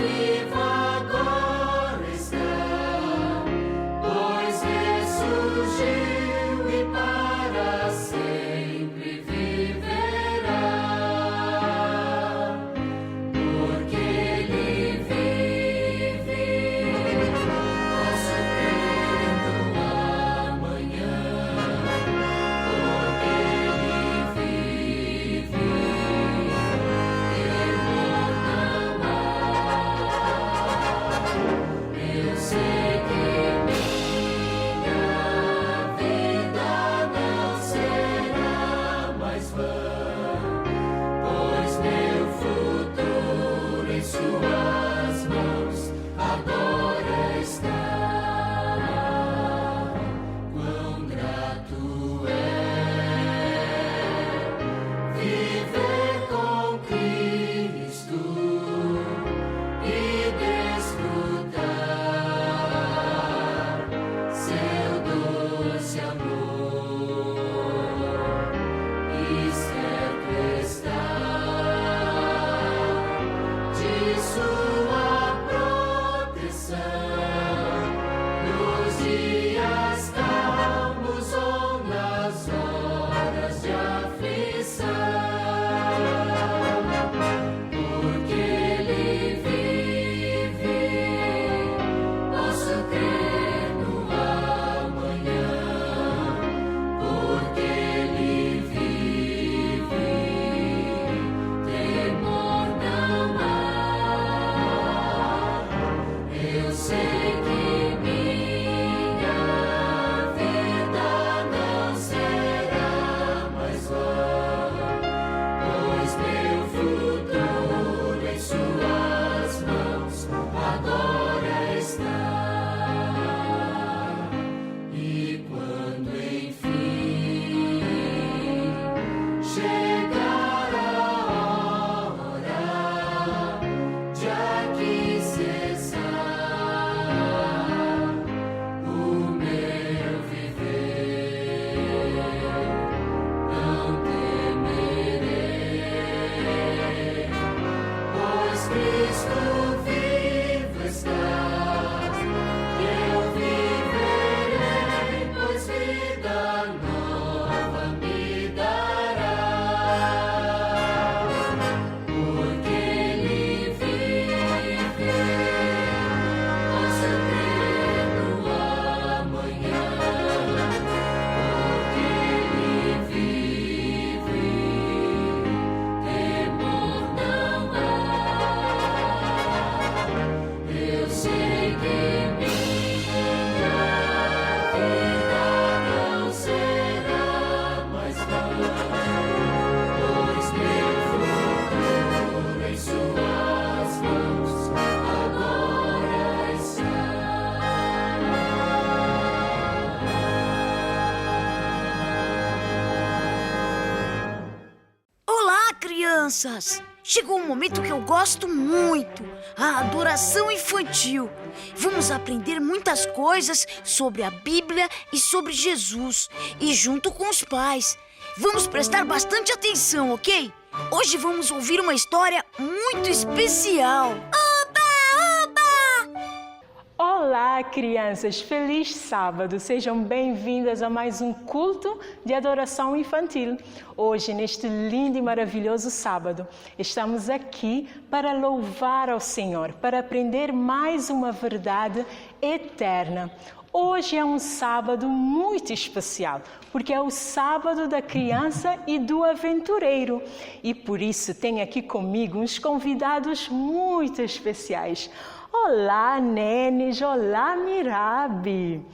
viva agora está, pois ressurgiu e para sempre viverá. Porque Ele vive, posso crer no amanhã. Porque Ele vive, temor não há. Eu sei que minha vida não será mais vã, pois meu futuro em Suas mãos agora está. Quão grato é viver com Cristo e desfrutar seu doce amor, e certo está de Sua proteção nos dias calmos ou nas horas de aflição. Porque Ele vive, posso crer no amanhã. Porque Ele vive, temor não há. Eu sei que minha vida não será mais vã, pois meu futuro em Suas mãos agora está. E quando enfim chegar a hora de aqui cessar o meu viver, não temerei, pois Cristo vivo está. Eu viverei, pois vida nova me dará. Porque Ele vive, posso crer no amanhã. Porque Ele vive, temor não há. Eu sei que minha vida não será mais vã, pois meu futuro em Suas mãos agora está. Olá, crianças! Chegou um momento que eu gosto muito, a adoração infantil. Vamos aprender muitas coisas sobre a Bíblia e sobre Jesus, e junto com os pais. Vamos prestar bastante atenção, ok? Hoje vamos ouvir uma história muito especial. Olá, crianças! Feliz sábado! Sejam bem-vindas a mais um culto de adoração infantil. Hoje, neste lindo e maravilhoso sábado, estamos aqui para louvar ao Senhor, para aprender mais uma verdade eterna. Hoje é um sábado muito especial, porque é o sábado da criança e do aventureiro. E por isso tenho aqui comigo uns convidados muito especiais. Olá, nenes! Olá, Mirabe!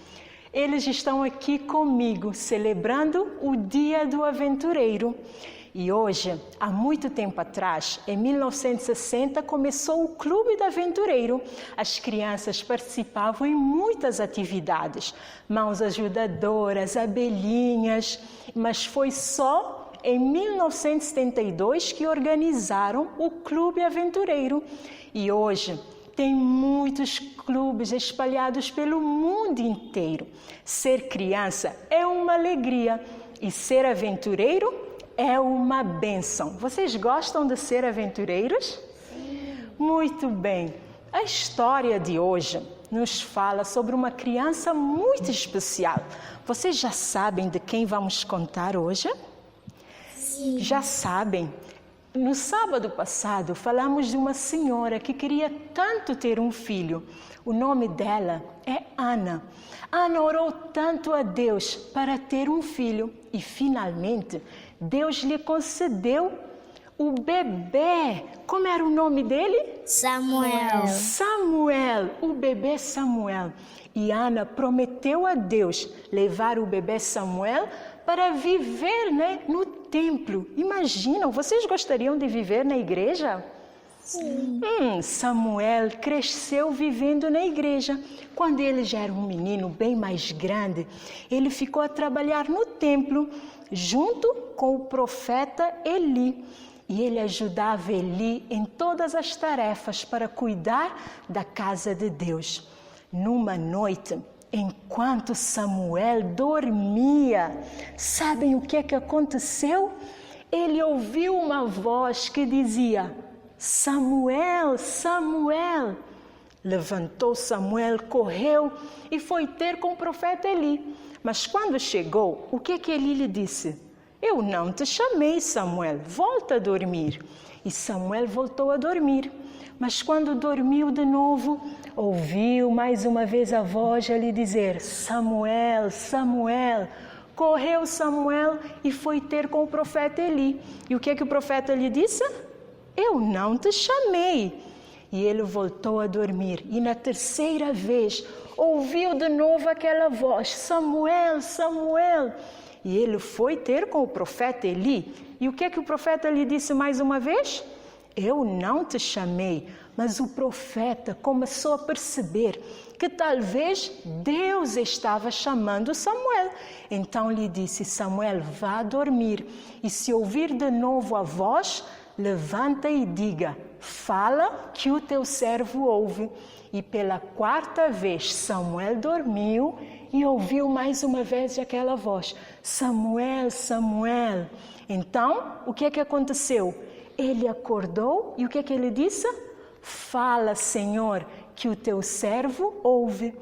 Eles estão aqui comigo, celebrando o Dia do Aventureiro. E hoje, há muito tempo atrás, em 1960, começou o Clube do Aventureiro. As crianças participavam em muitas atividades, mãos ajudadoras, abelhinhas, mas foi só em 1972 que organizaram o Clube Aventureiro. E hoje tem muitos clubes espalhados pelo mundo inteiro. Ser criança é uma alegria e ser aventureiro é uma bênção. Vocês gostam de ser aventureiros? Sim. Muito bem. A história de hoje nos fala sobre uma criança muito especial. Vocês já sabem de quem vamos contar hoje? Sim. Já sabem. No sábado passado, falamos de uma senhora que queria tanto ter um filho. O nome dela é Ana. Ana orou tanto a Deus para ter um filho e, finalmente, Deus lhe concedeu o bebê. Como era o nome dele? Samuel. Samuel, o bebê Samuel. E Ana prometeu a Deus levar o bebê Samuel para viver, no templo. Imaginam, vocês gostariam de viver na igreja? Sim. Samuel cresceu vivendo na igreja. Quando ele já era um menino bem mais grande, ele ficou a trabalhar no templo junto com o profeta Eli. E ele ajudava Eli em todas as tarefas para cuidar da casa de Deus. Numa noite, enquanto Samuel dormia, sabem o que aconteceu? Ele ouviu uma voz que dizia: Samuel, Samuel. Levantou Samuel, correu e foi ter com o profeta Eli. Mas quando chegou, o que Eli lhe disse? Eu não te chamei, Samuel, volta a dormir. E Samuel voltou a dormir. Mas quando dormiu de novo, ouviu mais uma vez a voz a lhe dizer: Samuel, Samuel. Correu Samuel e foi ter com o profeta Eli. E o que o profeta lhe disse? Eu não te chamei. E ele voltou a dormir. E na terceira vez, ouviu de novo aquela voz: Samuel, Samuel. E ele foi ter com o profeta Eli. E o que o profeta lhe disse mais uma vez? Eu não te chamei. Mas o profeta começou a perceber que talvez Deus estava chamando Samuel. Então lhe disse: Samuel, vá dormir. E se ouvir de novo a voz, levanta e diga: fala que o teu servo ouve. E pela quarta vez Samuel dormiu e ouviu mais uma vez aquela voz: Samuel, Samuel. Então, o que aconteceu? Ele acordou e o que ele disse? Fala, Senhor, que o teu servo ouve.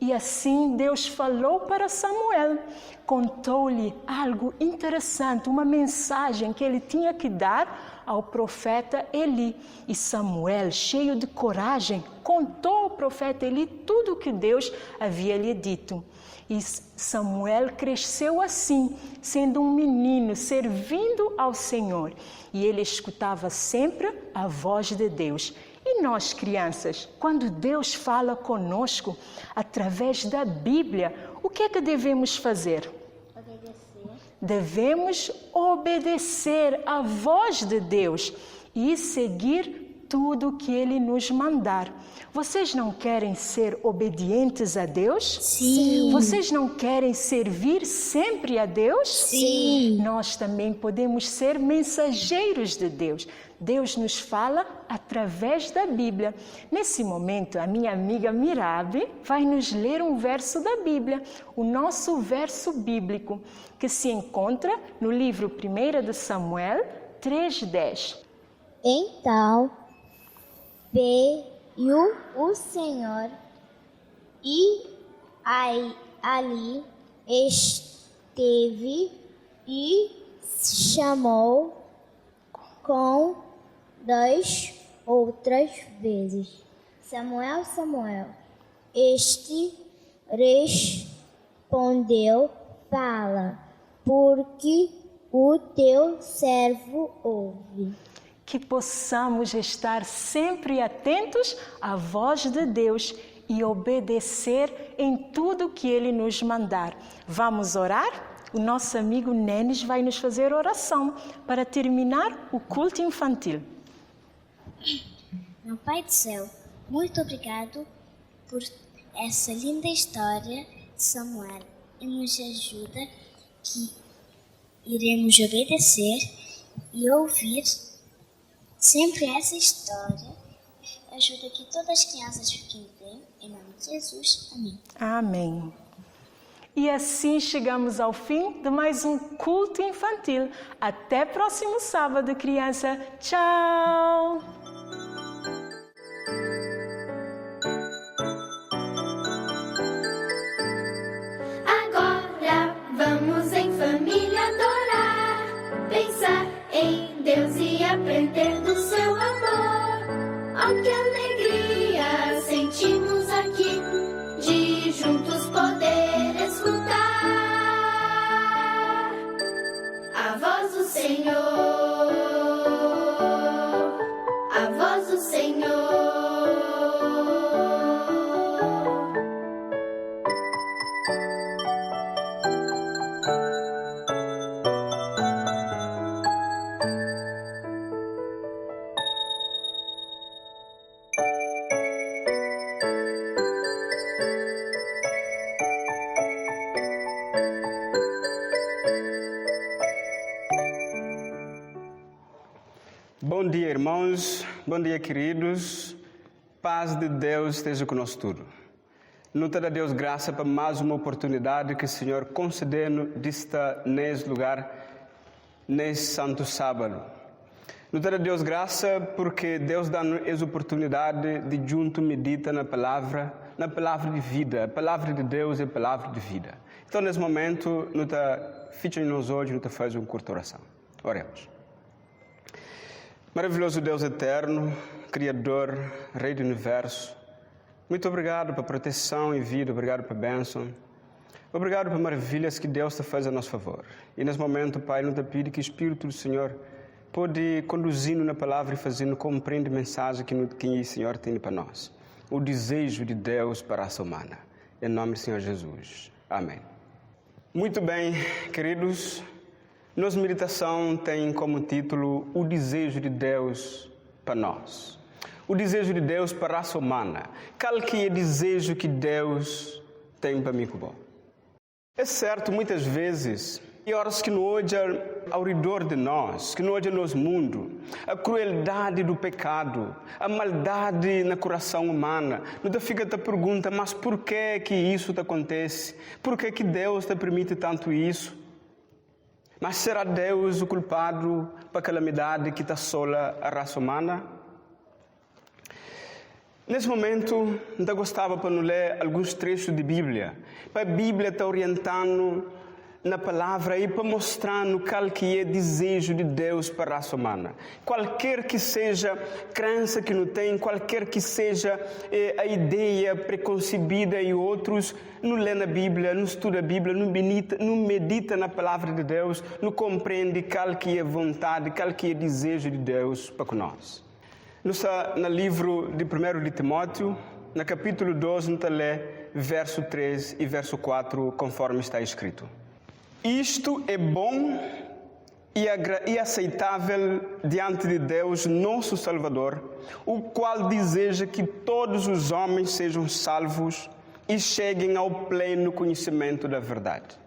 E assim Deus falou para Samuel, contou-lhe algo interessante, uma mensagem que ele tinha que dar ao profeta Eli. E Samuel, cheio de coragem, contou ao profeta Eli tudo o que Deus havia lhe dito. E Samuel cresceu assim, sendo um menino, servindo ao Senhor. E ele escutava sempre a voz de Deus. E nós, crianças, quando Deus fala conosco através da Bíblia, o que devemos fazer? Obedecer. Devemos obedecer à voz de Deus e seguir tudo o que Ele nos mandar. Vocês não querem ser obedientes a Deus? Sim. Vocês não querem servir sempre a Deus? Sim. Nós também podemos ser mensageiros de Deus. Deus nos fala através da Bíblia. Nesse momento, a minha amiga Mirabe vai nos ler um verso da Bíblia, o nosso verso bíblico, que se encontra no livro 1 de Samuel 3:10. Então veio o Senhor e ali esteve e chamou com 2 outras vezes: Samuel, Samuel. Este respondeu: fala, porque o teu servo ouve. Que possamos estar sempre atentos à voz de Deus e obedecer em tudo que Ele nos mandar. Vamos orar? O nosso amigo Nenes vai nos fazer oração para terminar o culto infantil. Meu Pai do Céu, muito obrigado por essa linda história de Samuel e nos ajuda que iremos obedecer e ouvir sempre essa história. Ajuda que todas as crianças fiquem bem, em nome de Jesus. Amém. Amém. E assim chegamos ao fim de mais um culto infantil. Até próximo sábado, criança. Tchau! voz do Senhor. Bom dia, irmãos. Bom dia, queridos. Paz de Deus esteja conosco tudo. Nota a Deus graça para mais uma oportunidade que o Senhor concedeu de estar nesse lugar, nesse santo sábado. Nota a Deus graça porque Deus dá-nos essa oportunidade de junto meditar na palavra de vida. A palavra de Deus é a palavra de vida. Então, nesse momento, ficha em nós hoje, faz uma curta oração. Oremos. Maravilhoso Deus eterno, Criador, Rei do Universo, muito obrigado pela proteção e vida, obrigado pela bênção, obrigado pelas maravilhas que Deus te faz a nosso favor. E nesse momento, Pai, não te pido que o Espírito do Senhor pode conduzir-nos na palavra e fazer-nos compreender a mensagem que o Senhor tem para nós. O desejo de Deus para a raça humana. Em nome do Senhor Jesus. Amém. Muito bem, queridos. Nossa meditação tem como título o desejo de Deus para nós. O desejo de Deus para a raça humana. Qual que é o desejo que Deus tem para mim? É certo, muitas vezes, e horas que não olha ao redor de nós, que não olha no nosso mundo, a crueldade do pecado, a maldade no coração humano, não fica a pergunta, mas por que isso acontece? Por que Deus te permite tanto isso? Mas será Deus o culpado para a calamidade que assola a raça humana? Nesse momento, eu gostava para nos ler alguns trechos de Bíblia. Para a Bíblia está orientando na palavra e para mostrar qual que é o desejo de Deus para a raça humana. Qualquer que seja a crença que não tem, qualquer que seja a ideia preconcebida e outros, não lê na Bíblia, não estuda a Bíblia, não medita na palavra de Deus, não compreende qual que é a vontade, qual que é o desejo de Deus para nós. No livro de 1 de Timóteo, no capítulo 12, nós lê verso 3 e verso 4, conforme está escrito. Isto é bom e aceitável diante de Deus, nosso Salvador, o qual deseja que todos os homens sejam salvos e cheguem ao pleno conhecimento da verdade.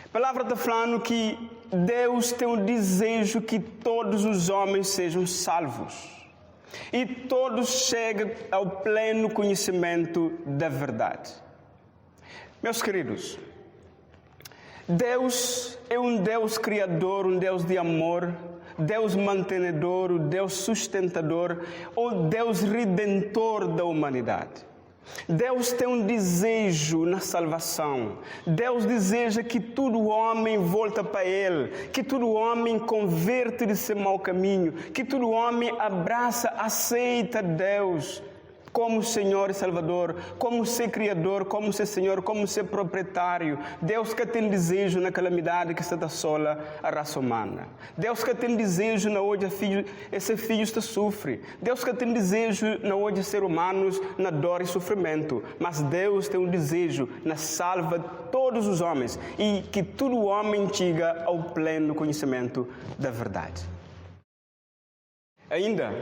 A palavra está falando que Deus tem um desejo que todos os homens sejam salvos e todos cheguem ao pleno conhecimento da verdade. Meus queridos, Deus é um Deus criador, um Deus de amor, Deus mantenedor, o Deus sustentador, o Deus redentor da humanidade. Deus tem um desejo na salvação. Deus deseja que todo homem volte para Ele, que todo homem converte de seu mau caminho, que todo homem abraça, aceita Deus como Senhor e Salvador, como ser Criador, como ser Senhor, como ser proprietário. Deus que tem desejo na calamidade que está assola a raça humana. Deus que tem desejo na hoje esse filho está sofre. Deus que tem desejo na hoje ser humanos na dor e sofrimento. Mas Deus tem um desejo na salva todos os homens e que todo homem chegue ao pleno conhecimento da verdade. Ainda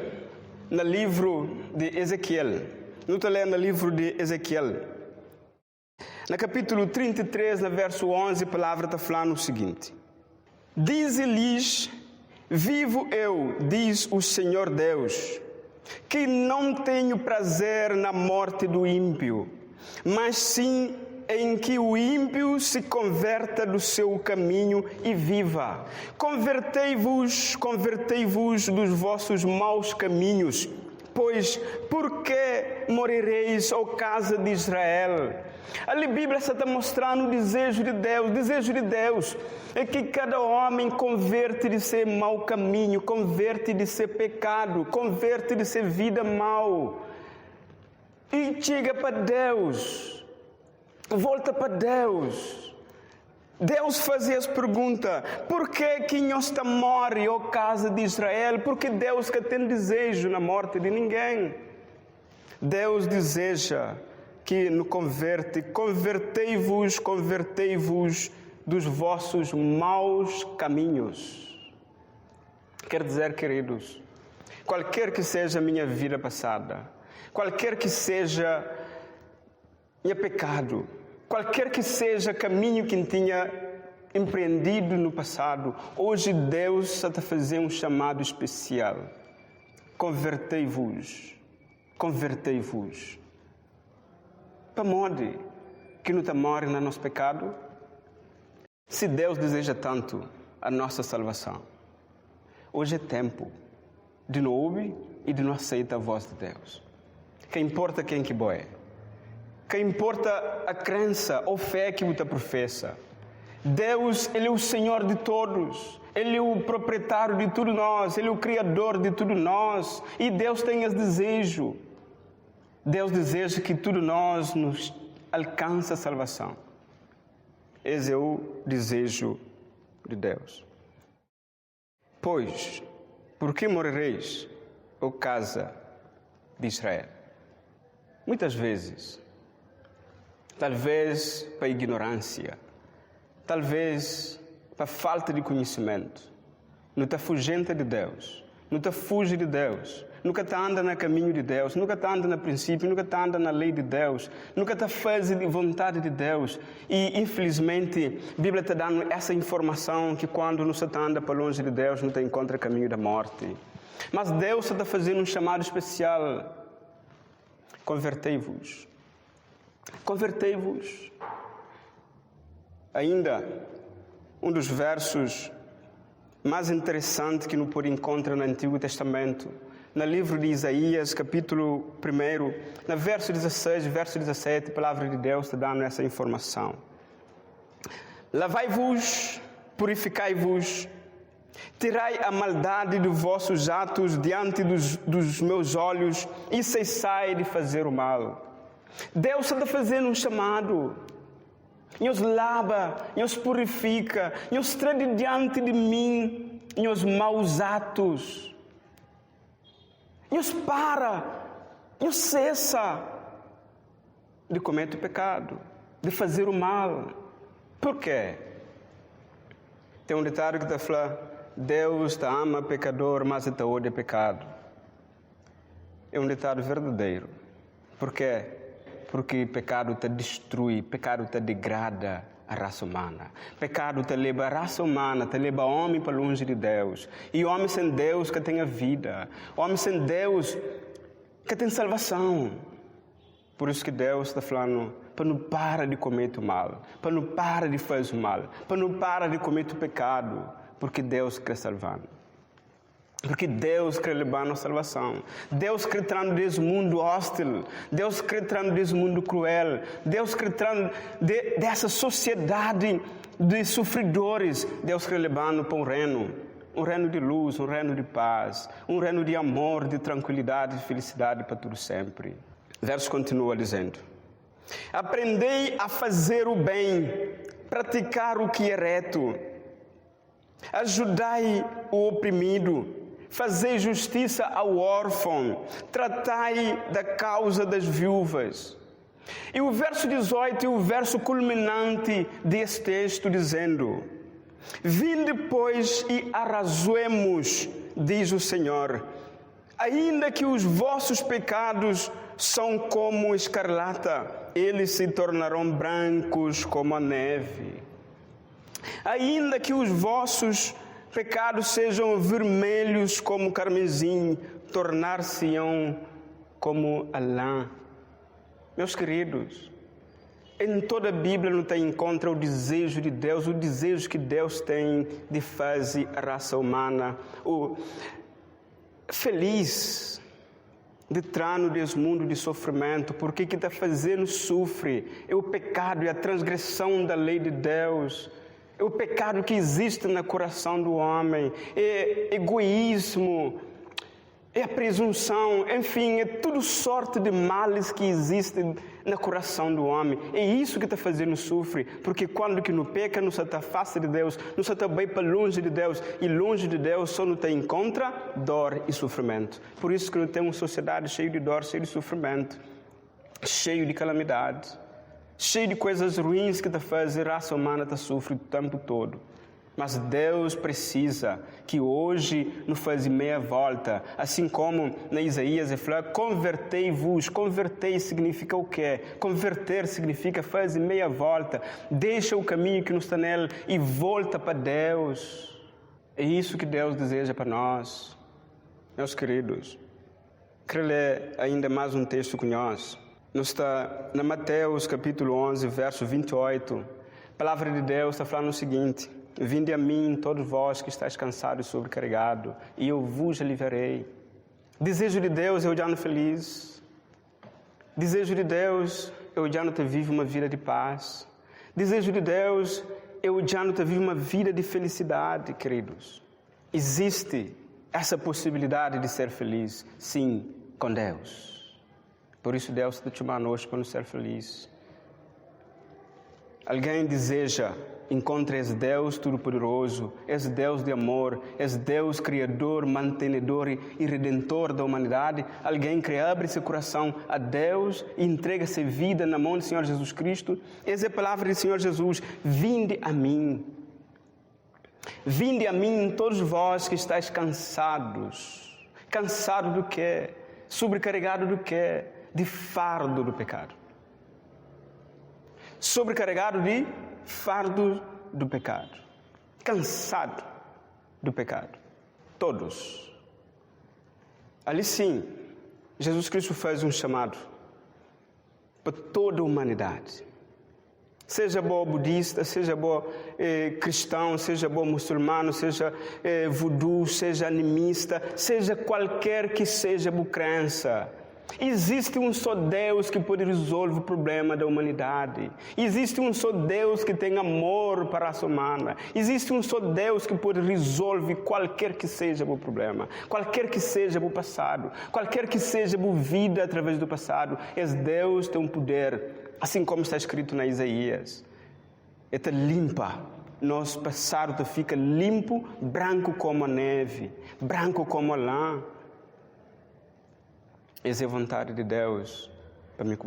no livro de Ezequiel, não estou lendo no livro de Ezequiel, no capítulo 33, no verso 11, a palavra está falando o seguinte: Dize-lhes, vivo eu, diz o Senhor Deus, que não tenho prazer na morte do ímpio, mas sim em que o ímpio se converta do seu caminho e viva. Convertei-vos dos vossos maus caminhos, pois por que morireis, ó casa de Israel? Ali a Bíblia está mostrando o desejo de Deus. O desejo de Deus é que cada homem converte de seu mau caminho, converte de seu pecado, converte de sua vida mal e chega para Deus. Volta para Deus. Deus fazia as perguntas: por que nós está morre, ó casa de Israel? Porque Deus que tem desejo na morte de ninguém. Deus deseja que nos converte. Convertei-vos dos vossos maus caminhos. Quer dizer, queridos, qualquer que seja a minha vida passada, qualquer que seja meu pecado, qualquer que seja o caminho que tinha empreendido no passado, hoje Deus está a fazer um chamado especial. Convertei-vos. Convertei-vos. Para modo que não te morre no nosso pecado. Se Deus deseja tanto a nossa salvação, hoje é tempo de não ouvir e de não aceitar a voz de Deus. Que importa quem que é. Que importa a crença ou fé que você professa. Deus, Ele é o Senhor de todos. Ele é o proprietário de tudo nós. Ele é o Criador de tudo nós. E Deus tem esse desejo. Deus deseja que tudo nós nos alcance a salvação. Esse é o desejo de Deus. Pois, por que morrereis, ó casa de Israel? Muitas vezes, talvez para ignorância, talvez para falta de conhecimento, não está fugindo de Deus, não está fugindo de Deus, nunca está andando no caminho de Deus, nunca está andando no princípio, nunca está andando na lei de Deus, nunca está fazendo a vontade de Deus. E, infelizmente, a Bíblia está dando essa informação que quando não se anda para longe de Deus, não te encontra o caminho da morte. Mas Deus está fazendo um chamado especial. Convertei-vos. Convertei-vos. Ainda, um dos versos mais interessantes que nos pode encontrar no Antigo Testamento, no livro de Isaías, capítulo 1, no verso 16, verso 17, a palavra de Deus está dando essa informação. Lavai-vos, purificai-vos, tirai a maldade dos vossos atos diante dos meus olhos e cessai de fazer o mal. Deus está fazendo um chamado. Nos lava, nos purifica, nos traz diante de mim os maus atos. Nos para, nos cessa de cometer o pecado, de fazer o mal. Por quê? Tem um ditado que está falando: Deus te ama pecador, mas te odeia pecado. É um ditado verdadeiro. Por quê? Porque pecado te destrui, pecado te degrada a raça humana. Pecado te leva a raça humana, te leva o homem para longe de Deus. E o homem sem Deus que tem a vida. O homem sem Deus que tem salvação. Por isso que Deus está falando para não parar de cometer o mal, para não parar de fazer o mal, para não parar de cometer o pecado, porque Deus quer salvar. Porque Deus quer levar a salvação. Deus quer tirar desse mundo hostil. Deus quer tirar desse mundo cruel. Deus quer tirar dessa sociedade de sofredores. Deus quer levar para um reino de luz, um reino de paz, um reino de amor, de tranquilidade, de felicidade para tudo sempre. O verso continua dizendo: aprendei a fazer o bem, praticar o que é reto, ajudai o oprimido, fazei justiça ao órfão, tratai da causa das viúvas. E o verso 18 é o verso culminante desse texto, dizendo: vinde, pois, e arrazoemos, diz o Senhor, ainda que os vossos pecados são como escarlata, eles se tornarão brancos como a neve. Ainda que os vossos pecados sejam vermelhos como carmesim, tornar-se-ão como a lã. Meus queridos, em toda a Bíblia não tem encontra o desejo de Deus, o desejo que Deus tem de fazer a raça humana o feliz, de trano desse mundo de sofrimento, porque que está fazendo sofrer é o pecado e a transgressão da lei de Deus. É o pecado que existe no coração do homem, é egoísmo, é a presunção, enfim, é tudo sorte de males que existem no coração do homem. É isso que está fazendo sofrer, porque quando que não peca, não se está afasta de Deus, não se está bem para longe de Deus, e longe de Deus só não tem encontra dor e sofrimento. Por isso que não tem uma sociedade cheia de dor, cheia de sofrimento, cheio de calamidade, cheio de coisas ruins que está fazendo a raça humana está sofrendo o tempo todo. Mas Deus precisa que hoje nos faça meia volta, assim como na Isaías ele fala, convertei-vos. Convertei significa o quê? Converter significa fazer meia volta, deixa o caminho que não está nele e volta para Deus. É isso que Deus deseja para nós, meus queridos. Quero ler ainda mais um texto com nós. Nós está na Mateus capítulo 11, verso 28. A palavra de Deus está falando o seguinte: vinde a mim, todos vós que estáis cansados e sobrecarregados, e eu vos aliviarei. Desejo de Deus é o ano feliz. Desejo de Deus é o ano te vive uma vida de paz. Desejo de Deus é o ano te vive uma vida de felicidade, queridos. Existe essa possibilidade de ser feliz, sim, com Deus. Por isso Deus te chamou hoje para nos ser feliz. Alguém deseja encontra esse Deus Todo-Poderoso, esse Deus de amor, esse Deus Criador, mantenedor e Redentor da humanidade. Alguém que abre seu coração a Deus e entrega sua vida na mão do Senhor Jesus Cristo. Essa é a palavra do Senhor Jesus: vinde a mim. Vinde a mim todos vós que estáis cansados. Cansado do quê? Sobrecarregado do quê? De fardo do pecado. Sobrecarregado de fardo do pecado, cansado do pecado, todos. Ali sim, Jesus Cristo faz um chamado para toda a humanidade. Seja bom budista, seja bom cristão, seja bom muçulmano, seja voodoo, seja animista, seja qualquer que seja a crença. Existe um só Deus que pode resolver o problema da humanidade. Existe um só Deus que tem amor para a raça humana. Existe um só Deus que pode resolver qualquer que seja o problema, qualquer que seja o passado, qualquer que seja a vida através do passado. Esse Deus tem um poder, assim como está escrito na Isaías. Ele limpa. Nosso passado fica limpo, branco como a neve, branco como a lã. Essa é a vontade de Deus para mim.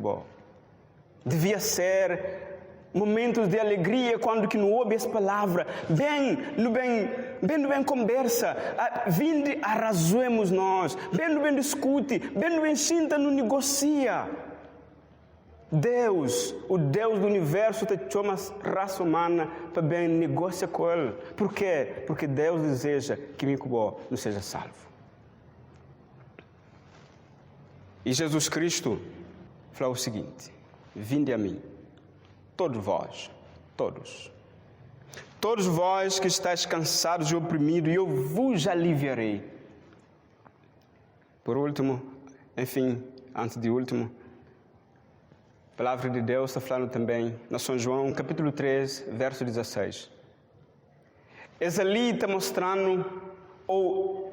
Devia ser momentos de alegria quando que não ouve essa palavra. Bem conversa. Vinde, arrazoemos nós. Bem discute. Bem sinta, não negocia. Deus, o Deus do universo, te chama a raça humana para bem negociar com ele. Por quê? Porque Deus deseja que mim não seja salvo. E Jesus Cristo falou o seguinte: vinde a mim, todos vós, todos vós que estáis cansados e oprimidos, e eu vos aliviarei. Por último, enfim, antes de último, a palavra de Deus está falando também na São João, capítulo 3, verso 16. Esse ali está mostrando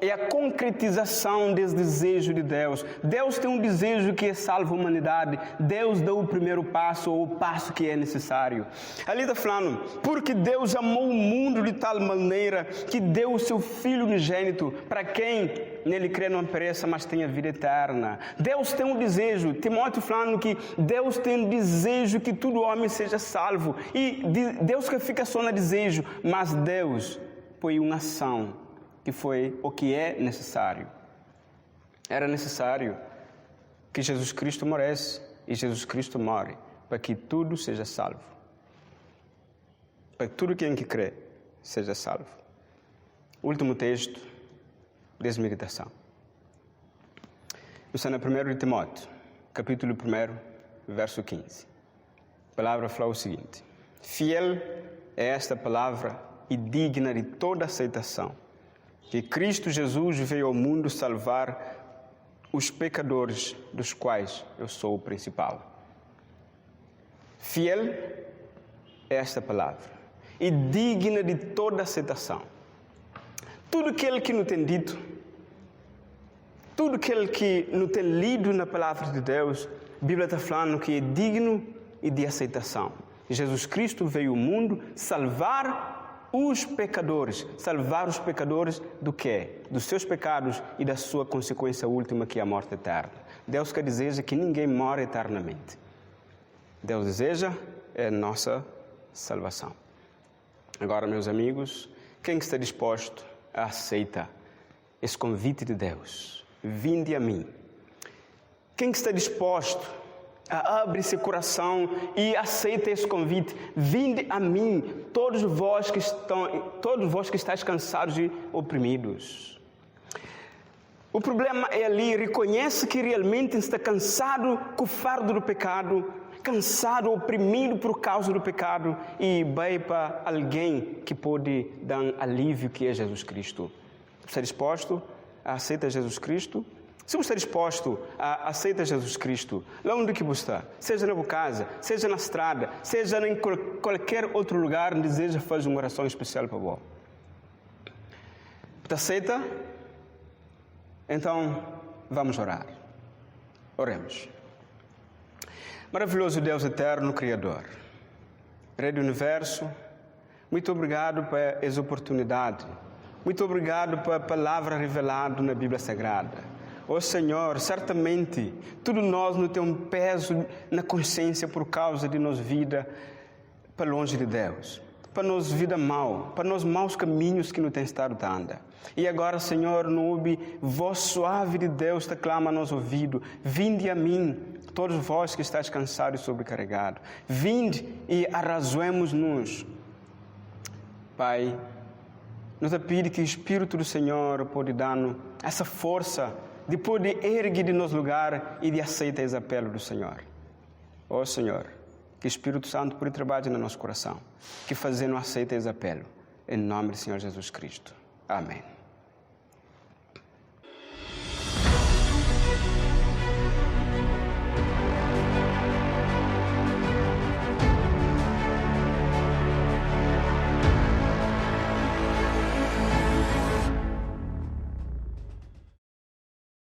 é a concretização desse desejo de Deus. Deus tem um desejo que salva a humanidade. Deus dá o primeiro passo, ou o passo que é necessário. Ali está falando, porque Deus amou o mundo de tal maneira que deu o seu Filho unigênito, para quem nele crê não pereça, mas tenha vida eterna. Deus tem um desejo. Timóteo falando que Deus tem um desejo que todo homem seja salvo. E Deus que fica só no desejo, mas Deus põe uma ação, que foi o que é necessário. Era necessário que Jesus Cristo morresse, e Jesus Cristo morre para que tudo seja salvo. Para que tudo quem que crê seja salvo. Último texto dessa meditação. Está na 1 de Timóteo, capítulo 1, verso 15. A palavra fala o seguinte: fiel é esta palavra e digna de toda aceitação, que Cristo Jesus veio ao mundo salvar os pecadores, dos quais eu sou o principal. Fiel é esta palavra e digna de toda aceitação. Tudo aquilo que não tem dito, Tudo aquele que não tem lido na palavra de Deus, a Bíblia está falando que é digno e de aceitação. Jesus Cristo veio ao mundo salvar os pecadores. Salvar os pecadores do quê? Dos seus pecados e da sua consequência última, que é a morte eterna. Deus quer deseja que ninguém morra eternamente. Deus deseja a nossa salvação. Agora, meus amigos, quem está disposto a aceitar esse convite de Deus? Vinde a mim. Quem está disposto a abrir seu coração e aceita esse convite? Vinde a mim, todos vós que estáis cansados e oprimidos. O problema é ali, reconhece que realmente está cansado com o fardo do pecado, cansado, oprimido por causa do pecado, e vai para alguém que pode dar alívio, que é Jesus Cristo. Está disposto a aceitar Jesus Cristo? Se você está disposto a aceitar Jesus Cristo, lá onde que você está, seja na sua casa, seja na estrada, seja em qualquer outro lugar, deseja fazer uma oração especial para você. Você aceita? Então, vamos orar. Oremos. Maravilhoso Deus eterno, Criador, Rei do Universo, muito obrigado por essa oportunidade. Muito obrigado pela palavra revelada na Bíblia Sagrada. Ó Senhor, certamente, todos nós não temos um peso na consciência por causa de nossa vida para longe de Deus, para nossa vida mal, para nos maus caminhos que não tem estado dando. E agora, Senhor, no ouve, voz suave de Deus te clama a nosso ouvido: vinde a mim, todos vós que estáis cansados e sobrecarregados. Vinde e arrazoemos-nos. Pai, nos pede que o Espírito do Senhor pode dar-nos essa força de poder erguer de nosso lugar e de aceitar esse apelo do Senhor. Ó Senhor, que o Espírito Santo pode trabalhar no nosso coração, que fazendo aceita esse apelo. Em nome do Senhor Jesus Cristo. Amém.